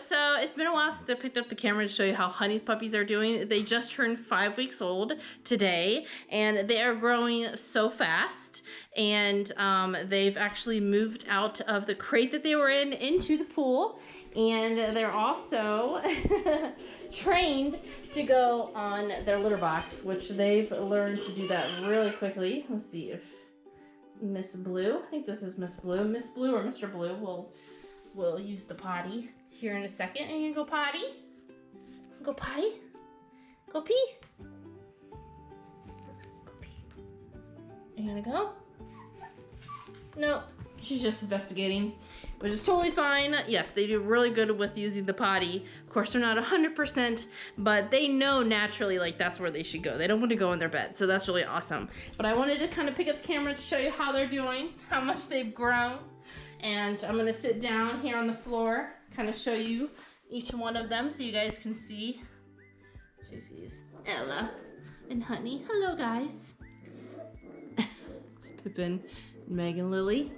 So it's been a while since I picked up the camera to show you how Honey's puppies are doing. They just turned 5 weeks old today, and they are growing so fast. And they've actually moved out of the crate that they were in into the pool. And they're also trained to go on their litter box, which they've learned to do that really quickly. Let's see if Miss Blue, I think this is Miss Blue. Miss Blue or Mr. Blue will use the potty here in a second. And you gonna go potty? Go potty? Go pee? Go pee. You gonna go? No, she's just investigating, which is totally fine. Yes, they do really good with using the potty. Of course, they're not 100%, but they know naturally like that's where they should go. They don't want to go in their bed, so that's really awesome. But I wanted to kind of pick up the camera to show you how they're doing, how much they've grown. And I'm gonna sit down here on the floor, kind of show you each one of them so you guys can see. She sees Ella and Honey. Hello, guys. Pippin, Megan, Lily.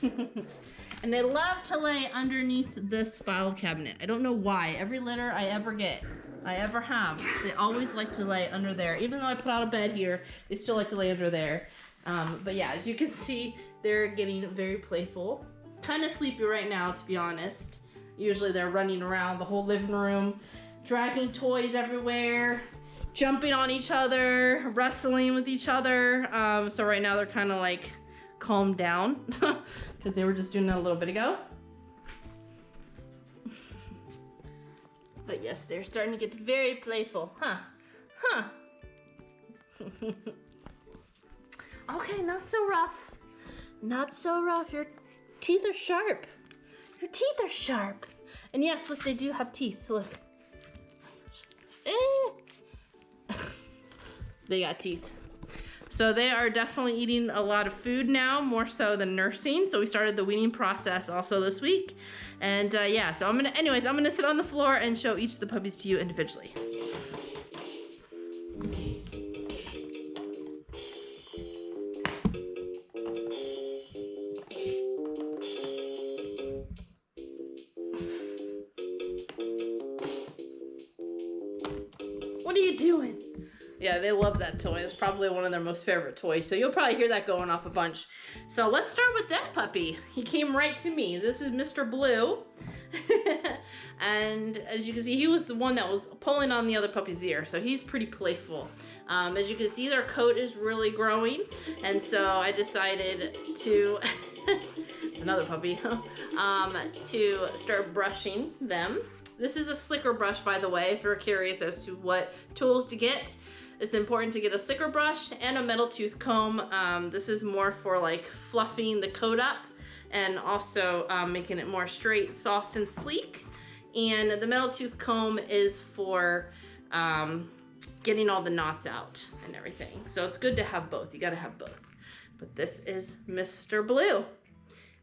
And they love to lay underneath this file cabinet. I don't know why. Every litter I ever have, they always like to lay under there. Even though I put out a bed here, they still like to lay under there. But yeah, as you can see, they're getting very playful. Kind of sleepy right now, to be honest. Usually they're running around the whole living room, dragging toys everywhere, jumping on each other, wrestling with each other. So right now they're kind of like calmed down because they were just doing it a little bit ago. But yes, they're starting to get very playful, huh? Okay, not so rough. Not so rough. Your teeth are sharp. Your teeth are sharp. And yes, look, they do have teeth. Look. They got teeth. So they are definitely eating a lot of food now, more so than nursing. So we started the weaning process also this week. And yeah, so I'm gonna sit on the floor and show each of the puppies to you individually. What are you doing? Yeah, they love that toy. It's probably one of their most favorite toys. So you'll probably hear that going off a bunch. So let's start with that puppy. He came right to me. This is Mr. Blue. And as you can see, he was the one that was pulling on the other puppy's ear. So he's pretty playful. As you can see, their coat is really growing. And so I decided to, it's another puppy, to start brushing them. This is a slicker brush, by the way, if you're curious as to what tools to get. It's important to get a slicker brush and a metal tooth comb. This is more for like fluffing the coat up and also making it more straight, soft, and sleek. And the metal tooth comb is for getting all the knots out and everything. So it's good to have both. You gotta have both. But this is Mr. Blue,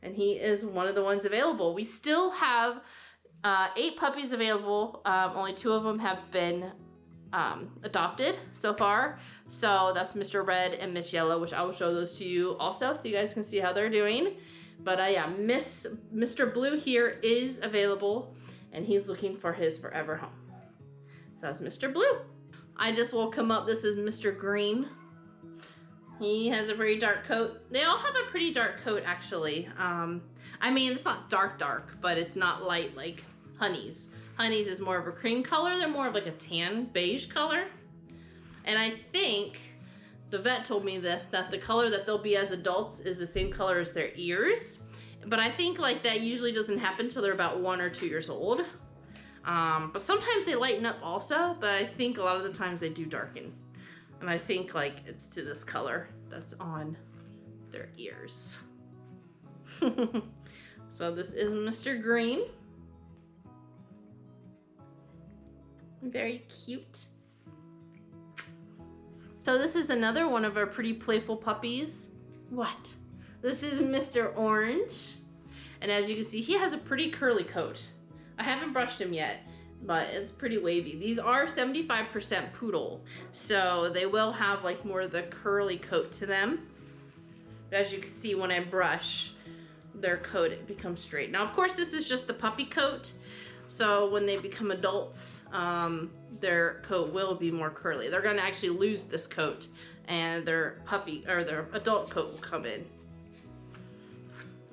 and he is one of the ones available. We still have 8 puppies available. Only 2 of them have been adopted so far. So that's Mr. Red and Miss Yellow, which I will show those to you also so you guys can see how they're doing. But yeah, Mr. Blue here is available, and he's looking for his forever home. So that's Mr. Blue. I just woke him up. This is Mr. Green. He has a pretty dark coat. They all have a pretty dark coat, actually. I mean, it's not dark, but it's not light like Honey's. Honey's is more of a cream color. They're more of like a tan beige color. And I think, the vet told me this, that the color that they'll be as adults is the same color as their ears. But I think like that usually doesn't happen until they're about 1 or 2 years old. But sometimes they lighten up also, but I think a lot of the times they do darken. And I think like it's to this color that's on their ears. So this is Mr. Green. Very cute. So this is another one of our pretty playful puppies. What? This is Mr. Orange. And as you can see, he has a pretty curly coat. I haven't brushed him yet, but it's pretty wavy. These are 75% poodle, so they will have like more of the curly coat to them. But as you can see when I brush, their coat becomes straight. Now, of course, this is just the puppy coat. So when they become adults, their coat will be more curly. They're gonna actually lose this coat and their puppy or their adult coat will come in.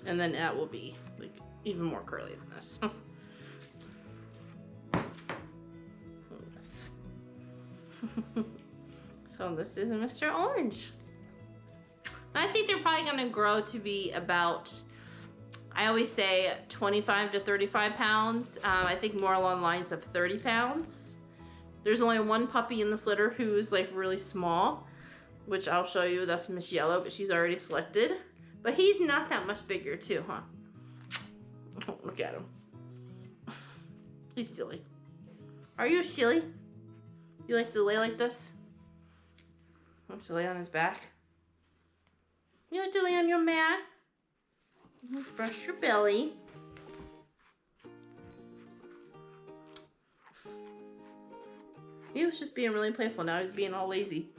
And then that will be like even more curly than this. So this is Mr. Orange. I think they're probably gonna grow to be about, I always say 25 to 35 pounds. I think more along the lines of 30 pounds. There's only one puppy in this litter who's like really small, which I'll show you. That's Miss Yellow, but she's already selected. But he's not that much bigger too, huh? Oh, look at him. He's silly. Are you silly? You like to lay like this? Wants to lay on his back? You like to lay on your mat? Brush your belly. He was just being really playful. Now he's being all lazy.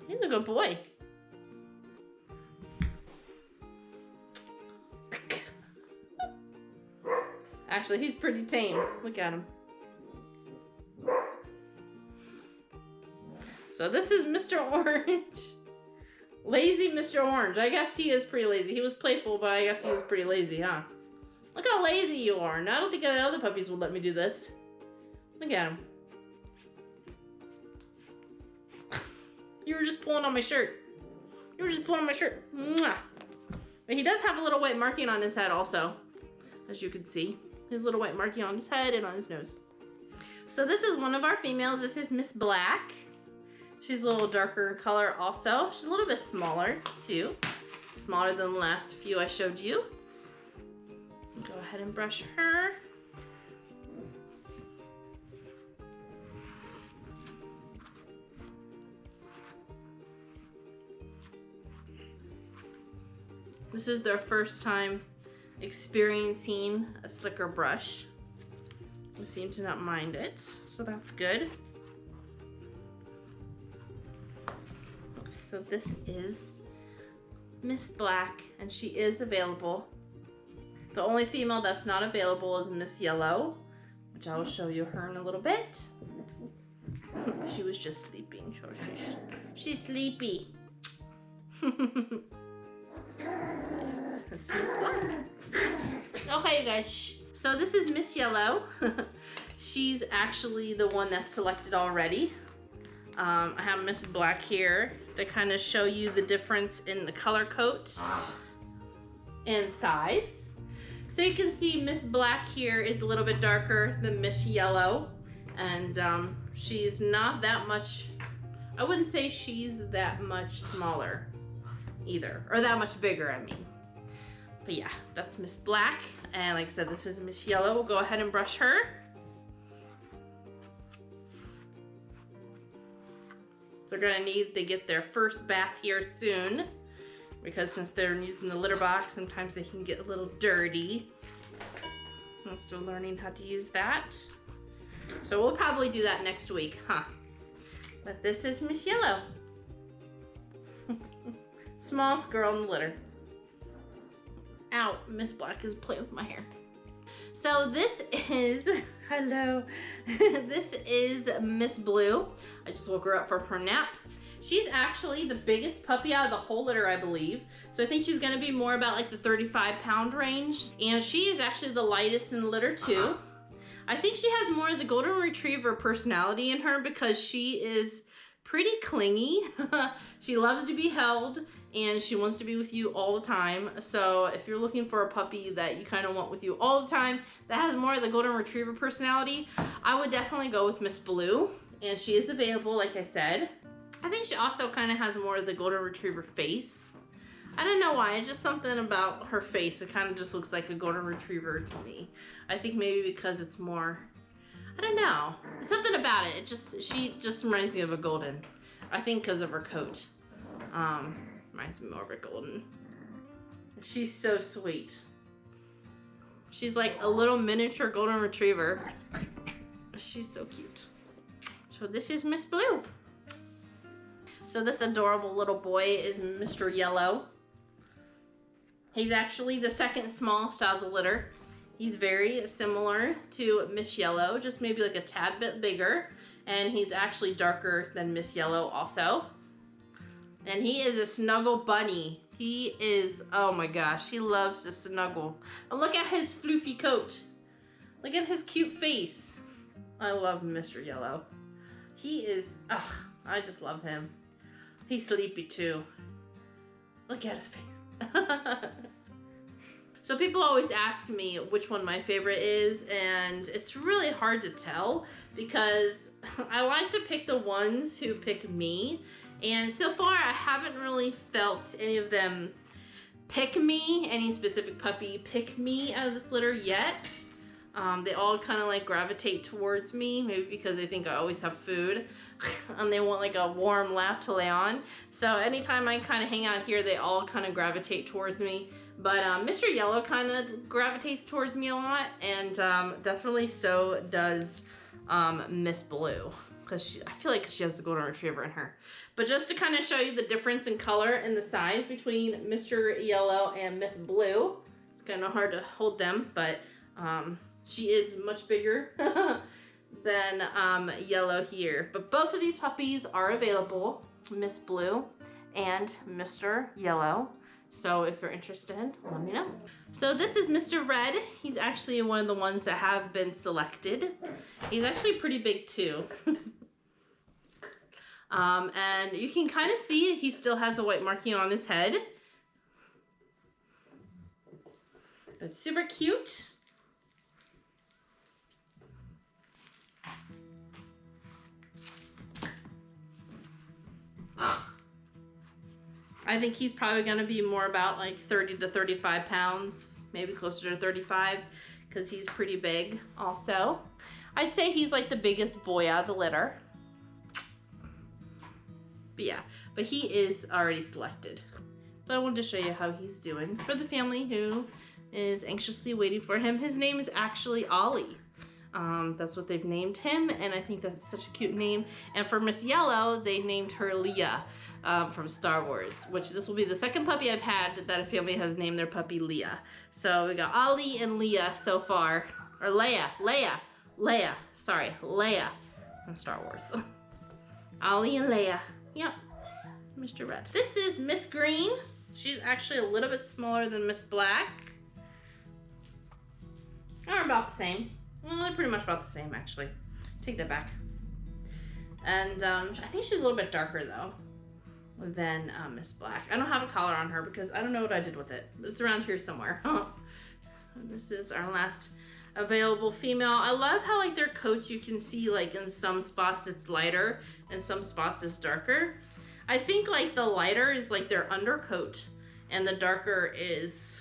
He's a good boy. Actually, he's pretty tame. Look at him. So this is Mr. Orange. Lazy Mr. Orange. I guess he is pretty lazy. He was playful, but I guess he is pretty lazy, huh? Look how lazy you are. Now, I don't think the other puppies would let me do this. Look at him. You were just pulling on my shirt. You were just pulling on my shirt. Mwah. But he does have a little white marking on his head also, as you can see. His little white marking on his head and on his nose. So this is one of our females. This is Miss Black. She's a little darker in color also. She's a little bit smaller too. Smaller than the last few I showed you. Go ahead and brush her. This is their first time experiencing a slicker brush. They seem to not mind it, so that's good. So this is Miss Black, and she is available. The only female that's not available is Miss Yellow, which I will show you her in a little bit. She was just sleeping, so she's sleepy. Okay, guys. So this is Miss Yellow. She's actually the one that's selected already. I have Miss Black here to kind of show you the difference in the color coat and size. So you can see Miss Black here is a little bit darker than Miss Yellow, and she's not that much, I wouldn't say she's that much smaller either, or that much bigger, I mean. But yeah, that's Miss Black, and like I said, this is Miss Yellow. We'll go ahead and brush her. They're gonna need to get their first bath here soon, because since they're using the litter box, sometimes they can get a little dirty. I'm still learning how to use that. So we'll probably do that next week, huh? But this is Miss Yellow. Smallest girl in the litter. Ow, Miss Black is playing with my hair. So this is, hello, this is Miss Blue. I just woke her up from her nap. She's actually the biggest puppy out of the whole litter, I believe. So I think she's gonna be more about like the 35-pound range. And she is actually the lightest in the litter too. I think she has more of the Golden Retriever personality in her because she is pretty clingy. She loves to be held and she wants to be with you all the time. So if you're looking for a puppy that you kind of want with you all the time, that has more of the Golden Retriever personality, I would definitely go with Miss Blue. And she is available, like I said. I think she also kind of has more of the Golden Retriever face. I don't know why, it's just something about her face. It kind of just looks like a Golden Retriever to me. I think maybe because it's more, I don't know. Something about it. She just reminds me of a golden. I think because of her coat. Reminds me more of a golden. She's so sweet. She's like a little miniature Golden Retriever. She's so cute. So this is Miss Blue. So this adorable little boy is Mr. Yellow. He's actually the second smallest out of the litter. He's very similar to Miss Yellow, just maybe like a tad bit bigger. And he's actually darker than Miss Yellow also. And he is a snuggle bunny. He is, oh my gosh, he loves to snuggle. And look at his floofy coat. Look at his cute face. I love Mr. Yellow. He is, I just love him. He's sleepy too. Look at his face. So people always ask me which one my favorite is, and it's really hard to tell because I like to pick the ones who pick me. And so far I haven't really felt any of them pick me, any specific puppy pick me out of this litter yet. They all kind of like gravitate towards me, maybe because they think I always have food and they want like a warm lap to lay on. So anytime I kind of hang out here, they all kind of gravitate towards me. But Mr. Yellow kind of gravitates towards me a lot, and definitely so does Miss Blue, because I feel like she has the Golden Retriever in her. But just to kind of show you the difference in color and the size between Mr. Yellow and Miss Blue, it's kind of hard to hold them, but she is much bigger than Yellow here. But both of these puppies are available, Miss Blue and Mr. Yellow. So if you're interested, let me know. So this is Mr. Red. He's actually one of the ones that have been selected. He's actually pretty big too. And you can kind of see he still has a white marking on his head. But super cute. I think he's probably gonna be more about like 30 to 35 pounds, maybe closer to 35, because he's pretty big also. I'd say he's like the biggest boy out of the litter. But yeah, but he is already selected. But I wanted to show you how he's doing for the family who is anxiously waiting for him. His name is actually Ollie. That's what they've named him, and I think that's such a cute name. And for Miss Yellow, they named her Leah. From Star Wars, which this will be the second puppy I've had that a family has named their puppy Leah. So we got Ollie and Leah so far, or Leia from Star Wars. Ollie and Leia, yep, Mr. Red. This is Miss Green. She's actually a little bit smaller than Miss Black. They're about the same. Well, they're pretty much about the same actually. Take that back. And I think she's a little bit darker though than Miss Black. I don't have a collar on her because I don't know what I did with it. It's around here somewhere. This is our last available female. I love how like their coats, you can see like in some spots it's lighter and some spots it's darker. I think like the lighter is like their undercoat and the darker is,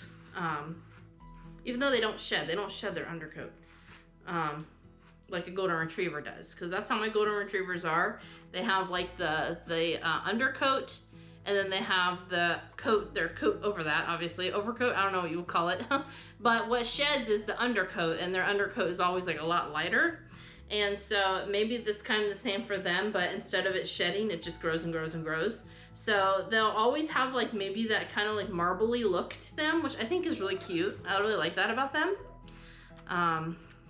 even though they don't shed their undercoat. Like a Golden Retriever does, because that's how my Golden Retrievers are. They have like the undercoat, and then they have the coat, their coat over that, obviously. Overcoat, I don't know what you would call it. But what sheds is the undercoat, and their undercoat is always like a lot lighter. And so maybe that's kind of the same for them, but instead of it shedding, it just grows and grows and grows. So they'll always have like maybe that kind of like marbly look to them, which I think is really cute. I really like that about them.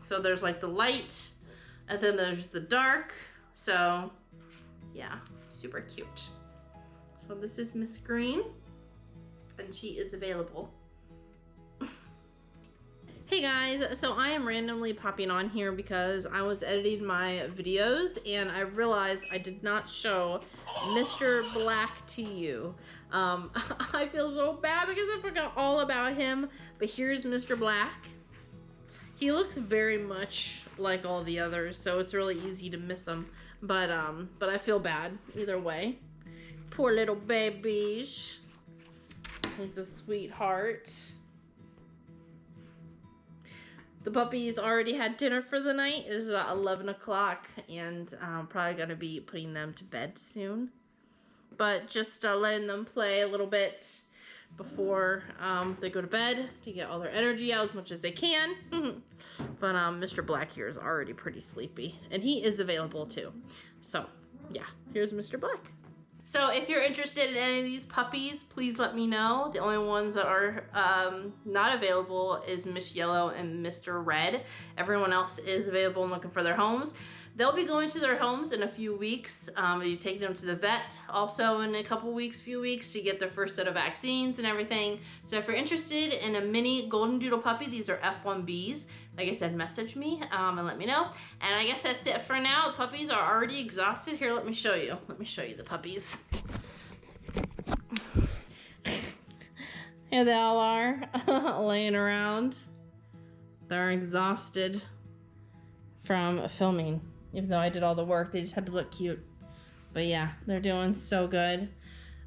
So there's like the light, and then there's the dark. So yeah, super cute. So this is Miss Green, and she is available. Hey guys, so I am randomly popping on here because I was editing my videos and I realized I did not show Mr. Black to you. I feel so bad because I forgot all about him, but here's Mr. Black. He looks very much like all the others, so it's really easy to miss him. But I feel bad either way. Poor little babies. He's a sweetheart. The puppies already had dinner for the night. It is about 11 o'clock, and I'm probably gonna be putting them to bed soon. But just letting them play a little bit before they go to bed to get all their energy out as much as they can. But Mr. Black here is already pretty sleepy, and he is available too. So yeah, here's Mr. Black. So if you're interested in any of these puppies, please let me know. The only ones that are not available is Miss Yellow and Mr. Red. Everyone else is available and looking for their homes. They'll be going to their homes in a few weeks. You're taking them to the vet also in a few weeks to get their first set of vaccines and everything. So if you're interested in a mini Goldendoodle puppy, these are F1Bs. Like I said, message me and let me know. And I guess that's it for now. The puppies are already exhausted. Here, let me show you. Let me show you the puppies. Here they all are, laying around. They're exhausted from filming. Even though I did all the work, they just had to look cute. But yeah, they're doing so good.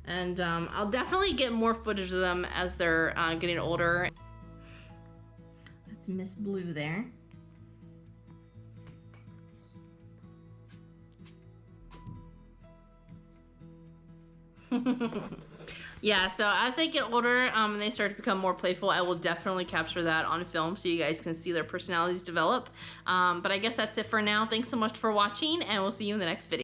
And I'll definitely get more footage of them as they're getting older. That's Miss Blue there. Yeah, so as they get older and they start to become more playful, I will definitely capture that on film so you guys can see their personalities develop. But I guess that's it for now. Thanks so much for watching, and we'll see you in the next video.